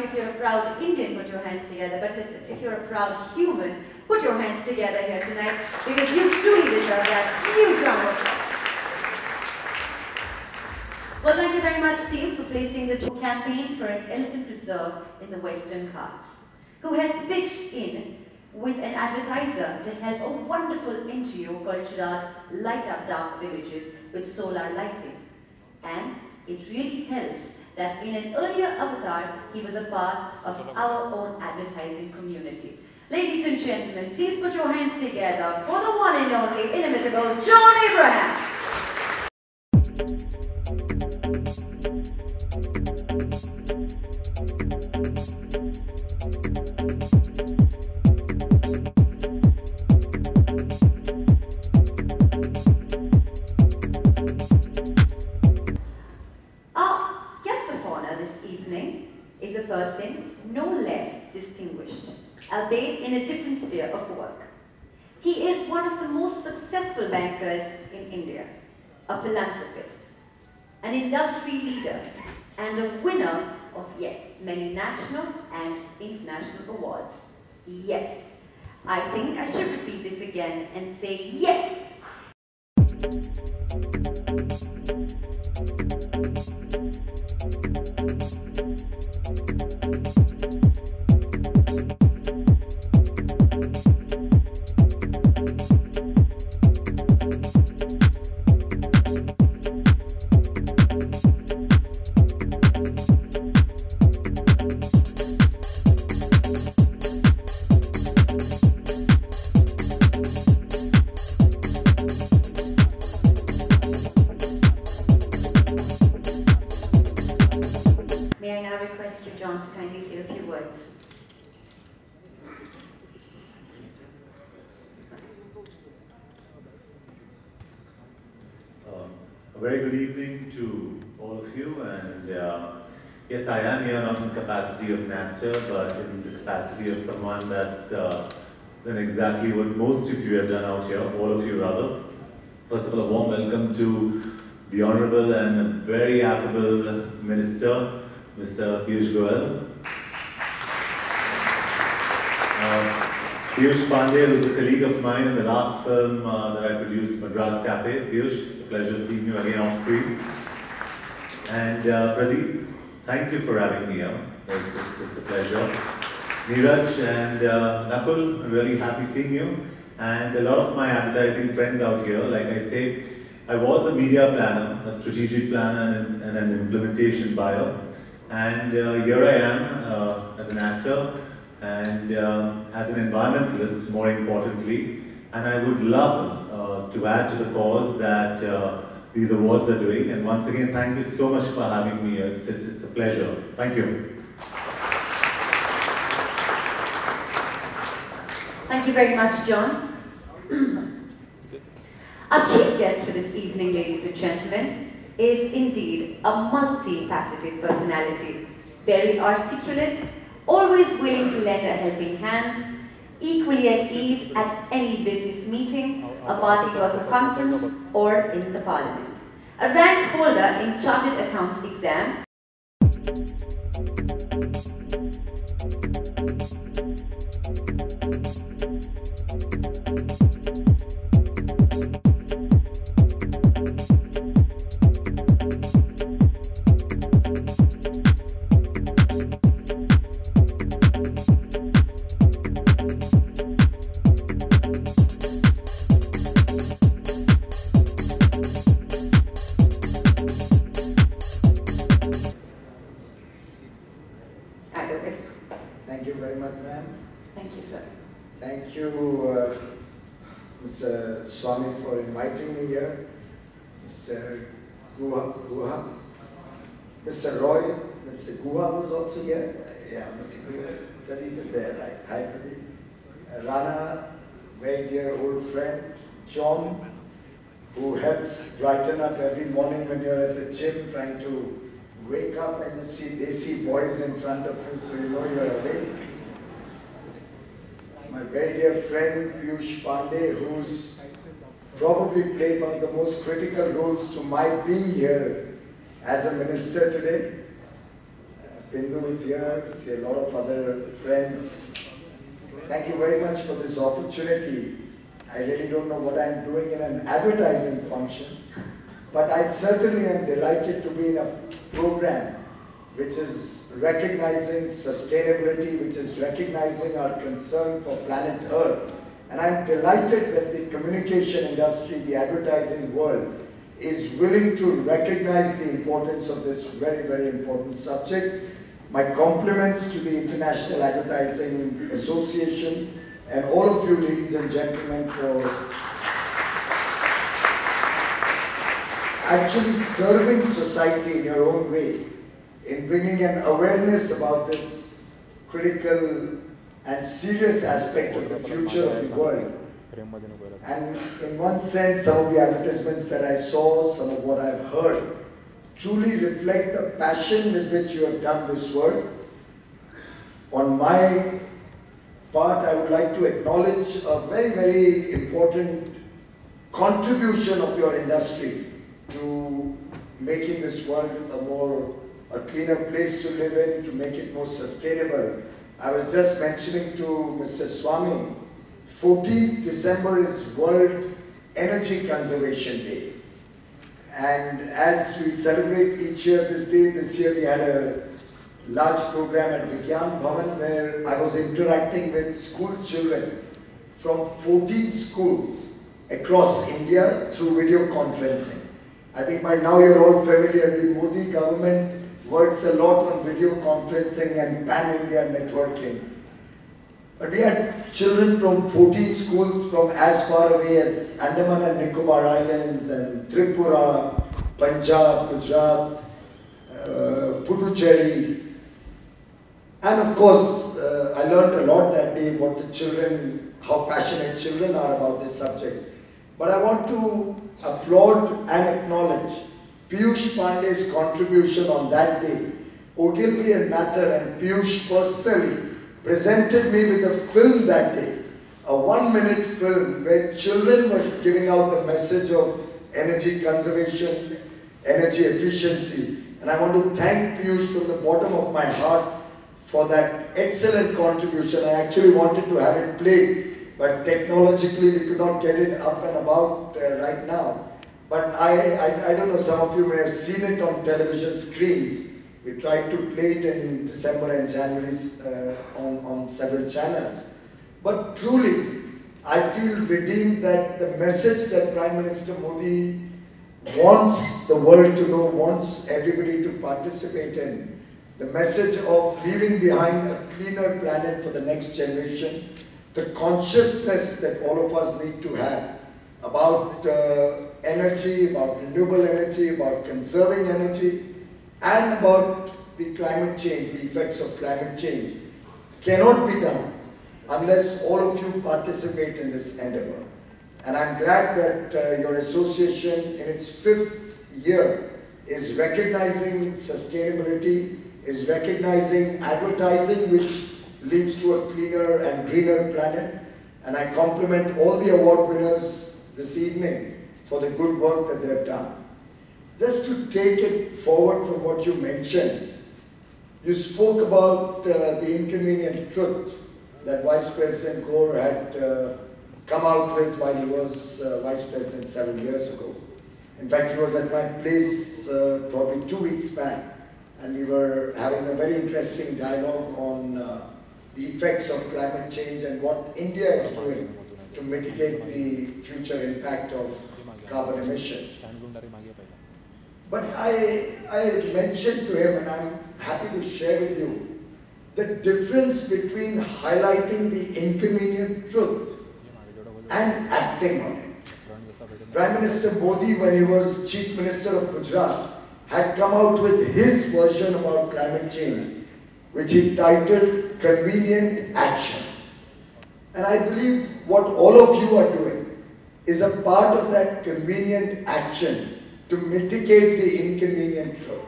if you're a proud Indian, put your hands together. But listen, if you're a proud human, put your hands together here tonight, because you truly deserve that huge round of applause. Well, thank you very much, team, for placing the campaign for an elephant reserve in the Western Ghats, who has pitched in with an advertiser to help a wonderful NGO called Chirag light up dark villages with solar lighting. And it really helps that in an earlier avatar, he was a part of our own advertising community. Ladies and gentlemen, please put your hands together for the one and only inimitable John Abraham. Is a person no less distinguished, albeit in a different sphere of work. He is one of the most successful bankers in India, a philanthropist, an industry leader, and a winner of, yes, many national and international awards. Yes, I think I should repeat this again and say yes. May I now request you, John, to kindly say a few words. A very good evening to all of you, and yes, I am here not in the capacity of an actor, but in the capacity of someone that's done exactly what most of you have done out here, all of you rather. First of all, a warm welcome to the Honourable and very affable Minister, Mr. Piyush Goyal. Piyush Pandey, who's a colleague of mine in the last film that I produced, Madras Cafe. Piyush, it's a pleasure seeing you again off screen. And Pradeep, thank you for having me here. It's a pleasure. Neeraj and Nakul, I'm really happy seeing you. And a lot of my advertising friends out here, like I say, I was a media planner, a strategic planner, and an implementation buyer. And here I am as an actor and as an environmentalist, more importantly. And I would love to add to the cause that these awards are doing. And once again, thank you so much for having me. It's a pleasure. Thank you. Thank you very much, John. Our chief guest for this evening, ladies and gentlemen, is indeed a multifaceted personality. Very articulate, always willing to lend a helping hand, equally at ease at any business meeting, a party worker conference, or in the parliament. A rank holder in Chartered Accounts exam. Thank you very much, ma'am. Thank you, sir. Thank you, Mr. Swami, for inviting me here. Mr. Guha. Mr. Roy, Mr. Guha was also here. Yeah, Mr. Guha. Pradeep is there, right? Hi, Pradeep. Rana, very dear old friend. John, who helps brighten up every morning when you're at the gym trying to wake up and you see desi boys in front of you, so you know you're awake. My very dear friend Piyush Pandey, who's probably played one of the most critical roles to my being here as a minister today. Bindu is here, see a lot of other friends. Thank you very much for this opportunity. I really don't know what I'm doing in an advertising function, but I certainly am delighted to be in a program which is recognizing sustainability, which is recognizing our concern for planet Earth. And I'm delighted that the communication industry, the advertising world, is willing to recognize the importance of this very, very important subject. My compliments to the International Advertising Association and all of you ladies and gentlemen for actually serving society in your own way, in bringing an awareness about this critical and serious aspect of the future of the world. And in one sense, some of the advertisements that I saw, some of what I've heard, truly reflect the passion with which you have done this work. On my part, I would like to acknowledge a very, very important contribution of your industry to making this world a cleaner place to live in, to make it more sustainable. I was just mentioning to Mr. Swami, 14th December is World Energy Conservation Day. And as we celebrate each year this day, this year we had a large program at Vigyan Bhavan where I was interacting with school children from 14 schools across India through video conferencing. I think by now you're all familiar, the Modi government works a lot on video conferencing and pan-India networking. But we had children from 14 schools from as far away as Andaman and Nicobar Islands and Tripura, Punjab, Gujarat, Puducherry. And of course, I learned a lot that day what the children, how passionate children are about this subject. But I want to applaud and acknowledge Piyush Pandey's contribution on that day. Ogilvy and Mather and Piyush personally presented me with a film that day, a 1-minute film where children were giving out the message of energy conservation, energy efficiency. And I want to thank Piyush from the bottom of my heart for that excellent contribution. I actually wanted to have it played, but technologically we could not get it up and about right now. But I don't know, some of you may have seen it on television screens. We tried to play it in December and January on several channels. But truly, I feel redeemed that the message that Prime Minister Modi wants the world to know, wants everybody to participate in, the message of leaving behind a cleaner planet for the next generation, the consciousness that all of us need to have about energy, about renewable energy, about conserving energy, and about the climate change, the effects of climate change, cannot be done unless all of you participate in this endeavor. And I'm glad that your association in its 5th year is recognizing sustainability, is recognizing advertising which leads to a cleaner and greener planet. And I compliment all the award winners this evening for the good work that they've done. Just to take it forward from what you mentioned, you spoke about the inconvenient truth that Vice President Gore had come out with while he was Vice President 7 years ago. In fact, he was at my place probably 2 weeks back, and we were having a very interesting dialogue on the effects of climate change and what India is doing to mitigate the future impact of carbon emissions. But I mentioned to him, and I'm happy to share with you, the difference between highlighting the inconvenient truth and acting on it. Prime Minister Modi, when he was Chief Minister of Gujarat, had come out with his version about climate change, which he titled Convenient Action. And I believe what all of you are doing is a part of that convenient action to mitigate the inconvenient truth.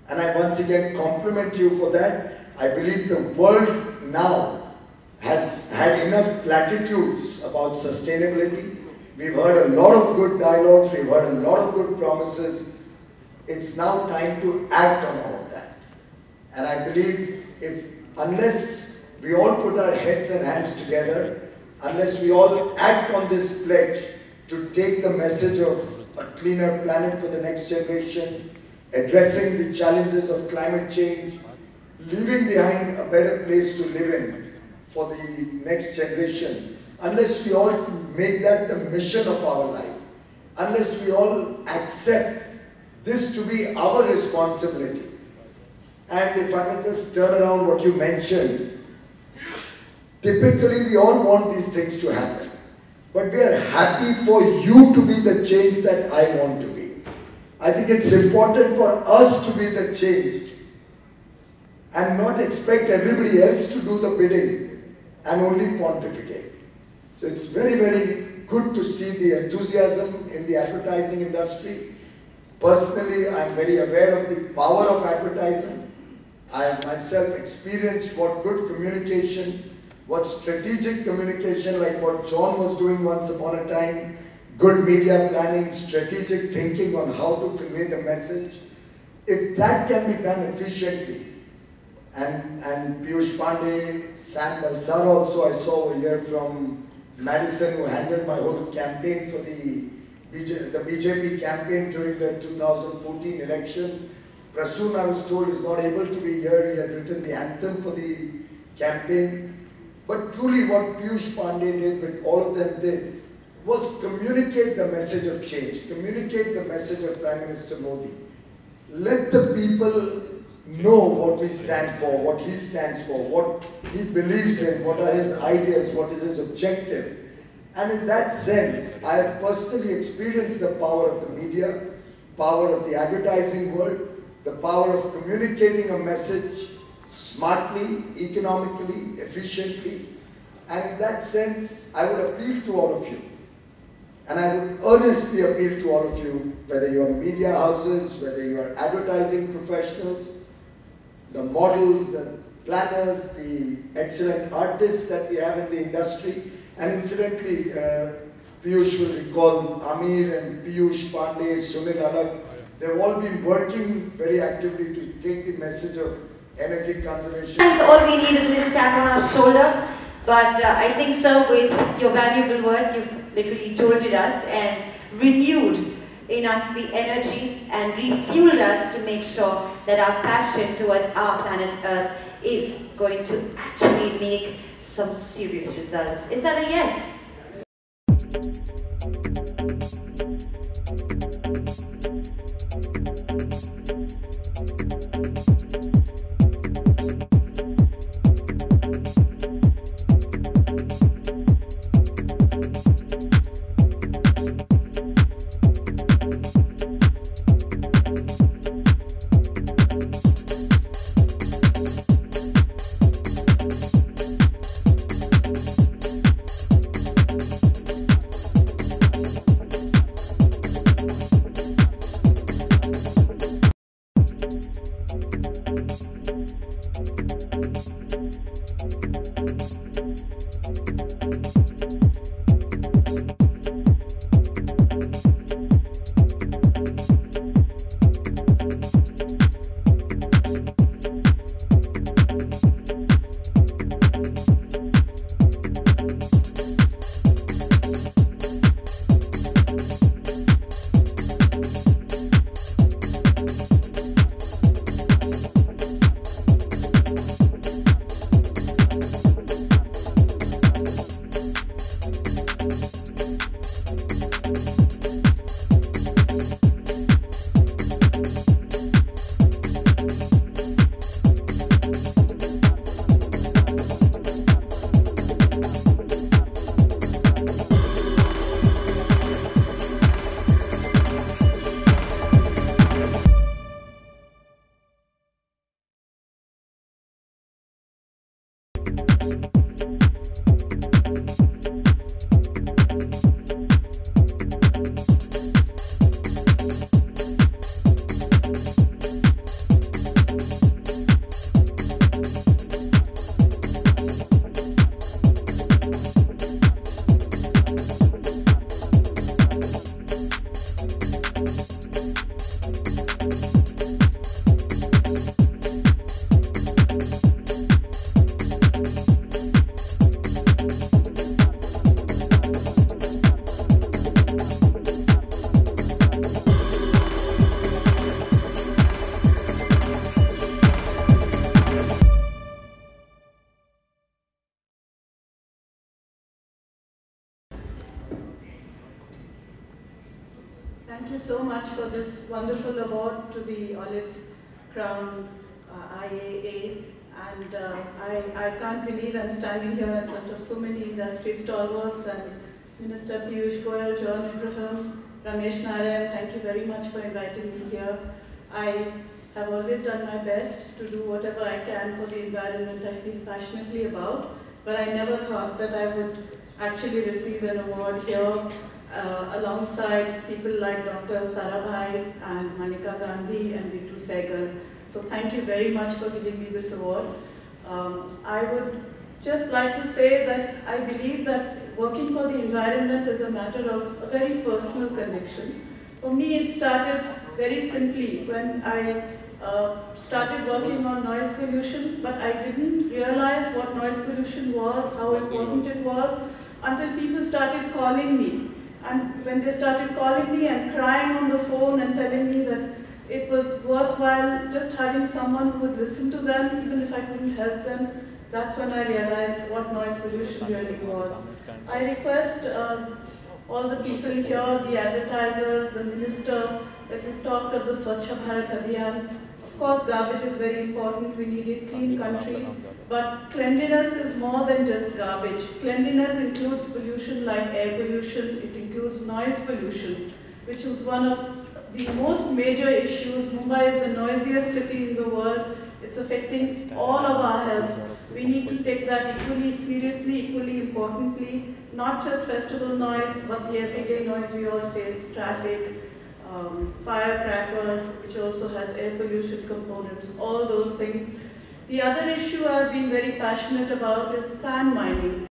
And I once again compliment you for that. I believe the world now has had enough platitudes about sustainability. We've heard a lot of good dialogues, we've heard a lot of good promises. It's now time to act on all of that. And I believe unless we all put our heads and hands together, unless we all act on this pledge to take the message of a cleaner planet for the next generation, addressing the challenges of climate change, leaving behind a better place to live in for the next generation, unless we all make that the mission of our life, unless we all accept this to be our responsibility. And if I may just turn around what you mentioned, typically we all want these things to happen, but we are happy for you to be the change that I want to be. I think it's important for us to be the change and not expect everybody else to do the bidding and only pontificate. So it's very, very good to see the enthusiasm in the advertising industry. Personally, I'm very aware of the power of advertising. I have myself experienced what good communication, what strategic communication, like what John was doing once upon a time, good media planning, strategic thinking on how to convey the message. If that can be done efficiently, and Piyush Pandey, Sam Balsara also I saw over here from Madison, who handled my whole campaign for the BJP campaign during the 2014 election. Prasoon, I was told, is not able to be here. He had written the anthem for the campaign. But truly what Piyush Pandey did, what all of them did, was communicate the message of change, communicate the message of Prime Minister Modi. Let the people know what we stand for, what he stands for, what he believes in, what are his ideals, what is his objective. And in that sense, I have personally experienced the power of the media, power of the advertising world, the power of communicating a message smartly, economically, efficiently. And in that sense, I would appeal to all of you. And I would earnestly appeal to all of you, whether you are media houses, whether you are advertising professionals, the models, the planners, the excellent artists that we have in the industry. And incidentally, Piyush will recall Amir and Piyush Pandey, Sunil Alak, they've all been working very actively to take the message of energy conservation. Sometimes all we need is a little tap on our shoulder. But I think, sir, with your valuable words, you've literally jolted us and renewed in us the energy and refueled us to make sure that our passion towards our planet Earth is going to actually make some serious results. Is that a yes? Thank you so much for this wonderful award to the Olive Crown IAA. And I can't believe I'm standing here in front of so many industry stalwarts and Minister Piyush Goyal, John Abraham, Ramesh Narayan, thank you very much for inviting me here. I have always done my best to do whatever I can for the environment I feel passionately about, but I never thought that I would actually receive an award here alongside people like Dr. Sarabhai and Manika Gandhi and Ritu Sehgal. So thank you very much for giving me this award. I would just like to say that I believe that working for the environment is a matter of a very personal connection. For me, it started very simply when I started working on noise pollution, but I didn't realize what noise pollution was, how important it was, until people started calling me. And when they started calling me and crying on the phone and telling me that it was worthwhile just having someone who would listen to them, even if I couldn't help them, that's when I realized what noise pollution really was. I request all the people here, the advertisers, the minister, that you've talked of the Swachh Bharat Abhiyan. Of course, garbage is very important. We need a clean country. But cleanliness is more than just garbage. Cleanliness includes pollution like air pollution. It includes noise pollution, which is one of the most major issues. Mumbai is the noisiest city in the world. It's affecting all of our health. We need to take that equally seriously, equally importantly, not just festival noise, but the everyday noise we all face, traffic, firecrackers, which also has air pollution components, all those things. The other issue I've been very passionate about is sand mining.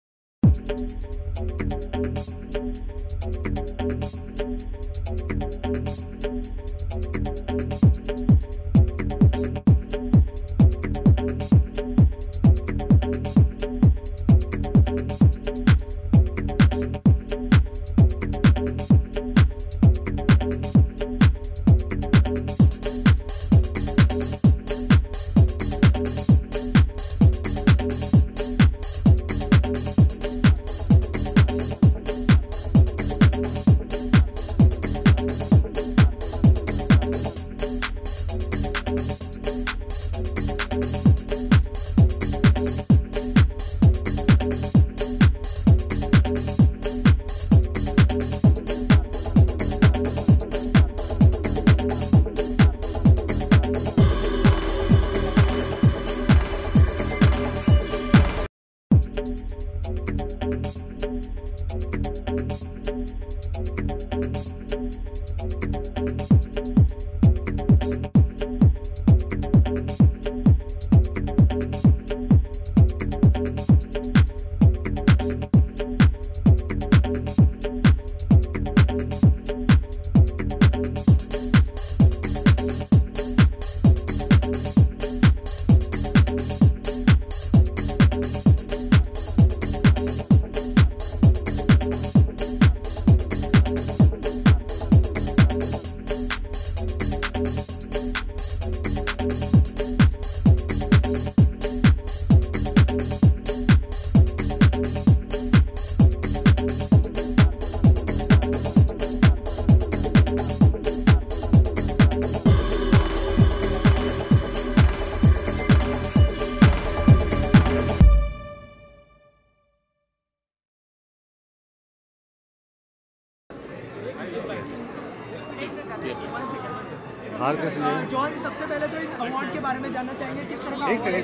John, सबसे पहले तो इस award के बारे में जानना चाहेंगे, किस तरह का? एक सेकंड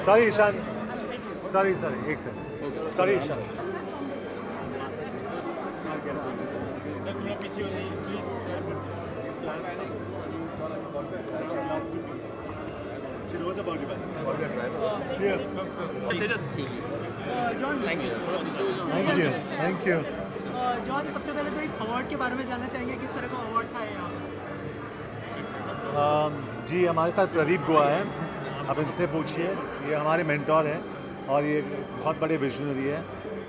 सॉरी ईशान, सॉरी एक second, sorry Ishan, thank you. John, सबसे पहले तो इस अवार्ड के बारे में जानना चाहेंगे, किस तरह का अवार्ड था यहाँ? जी, हमारे साथ प्रदीप गोवा है, आप इनसे पूछिए। ये हमारे मेंटोर हैं और ये बहुत बड़े विजनरी है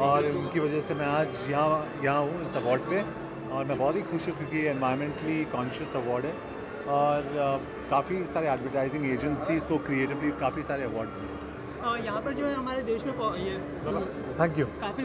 और उनकी वजह से मैं आज यहाँ हूँ इस अवार्ड पे, और मैं बहुत ही खुश हूँ क्योंकि ये एनवायरमेंटली कॉन्शियस अवार्ड है और काफ़ी सारे एडवर्टाइजिंग एजेंसीज़ को क्रिएटिवली काफ़ी सारे अवार्ड्स मिले। यहाँ पर जो है हमारे देश में ये थैंक यू। काफ़ी